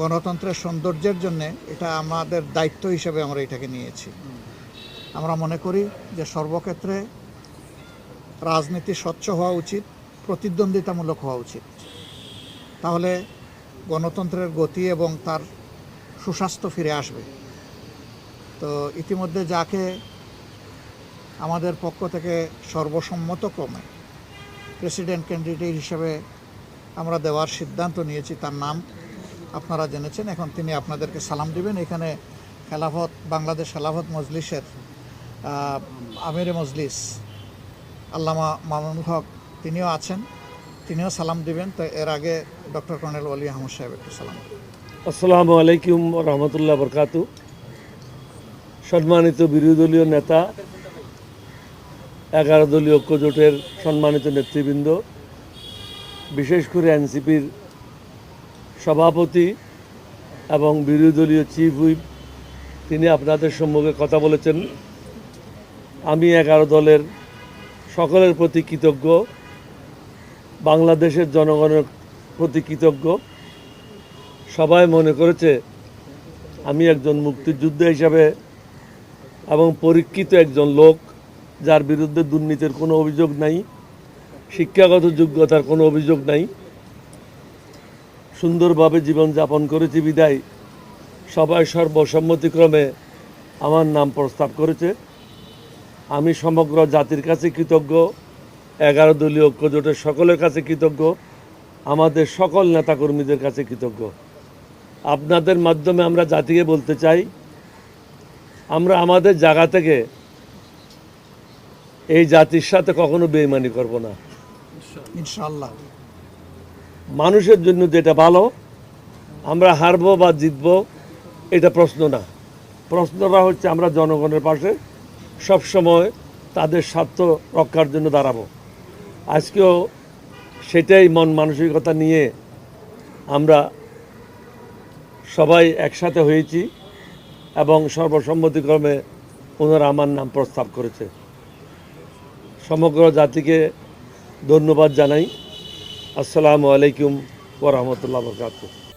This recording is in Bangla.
গণতন্ত্রের সৌন্দর্যের জন্যে এটা আমাদের দায়িত্ব হিসেবে আমরা এটাকে নিয়েছি। আমরা মনে করি যে সর্বক্ষেত্রে রাজনীতি স্বচ্ছ হওয়া উচিত, প্রতিদ্বন্দ্বিতামূলক হওয়া উচিত। তাহলে গণতন্ত্রের গতি এবং তার সুস্বাস্থ্য ফিরে আসবে। তো ইতিমধ্যে যাকে আমাদের পক্ষ থেকে সর্বসম্মতক্রমে প্রেসিডেন্ট ক্যান্ডিডেট হিসেবে আমরা দেওয়ার সিদ্ধান্ত নিয়েছি, তার নাম আপনারা জেনেছেন। এখন তিনি আপনাদেরকে সালাম দিবেন। এখানে বাংলাদেশ খেলাফত মজলিসের আমিরে মজলিস আল্লামা মামুনুল হক তিনিও আছেন, তিনিও সালাম দিবেন। তো এর আগে ডক্টর কর্নেল ওয়ালি আহমদ সাহেব একটু সালাম। আসসালামু আলাইকুম রহমতুল্লাহ বরকাতু। সম্মানিত বিরোধী দলীয় নেতা, 11 দলীয় ঐক্যজোটের সম্মানিত নেতৃবৃন্দ, বিশেষ করে এনসিপির সভাপতি এবং বিরোধী দলীয় চিফ হুইপ, তিনি আপনাদের সম্মুখে কথা বলেছেন। আমি 11 দলের সকলের প্রতি কৃতজ্ঞ, বাংলাদেশের জনগণের প্রতি কৃতজ্ঞ। সবাই মনে করেছে আমি একজন মুক্তিযোদ্ধা হিসাবে এবং পরীক্ষিত একজন লোক, যার বিরুদ্ধে দুর্নীতির কোনো অভিযোগ নাই, শিক্ষাগত যোগ্যতার কোনো অভিযোগ নাই, সুন্দরভাবে জীবনযাপন করেছি বিদায় সবাই সর্বসম্মতিক্রমে আমার নাম প্রস্তাব করেছে। আমি সমগ্র জাতির কাছে কৃতজ্ঞ, 11 দলীয় ঐক্যজোটের সকলের কাছে কৃতজ্ঞ, আমাদের সকল নেতাকর্মীদের কাছে কৃতজ্ঞ। আপনাদের মাধ্যমে আমরা জাতিকে বলতে চাই, আমরা আমাদের জায়গা থেকে এই জাতির সাথে কখনো বেইমানি করব না ইনশাআল্লাহ। মানুষের জন্য যেটা ভালো, আমরা হারবো বা জিতবো এটা প্রশ্ন না। প্রশ্নটা হচ্ছে আমরা জনগণের পাশে সবসময় তাদের স্বার্থ রক্ষার জন্য দাঁড়াবো। আজকেও সেটাই মন মানসিকতা নিয়ে আমরা সবাই একসাথে হয়েছি এবং সর্বসম্মতিক্রমে ওনারা আমার নাম প্রস্তাব করেছে। সমগ্র জাতিকে ধন্যবাদ জানাই। আসসালামু আলাইকুম ওয়া রাহমাতুল্লাহি ওয়া বারাকাতুহু।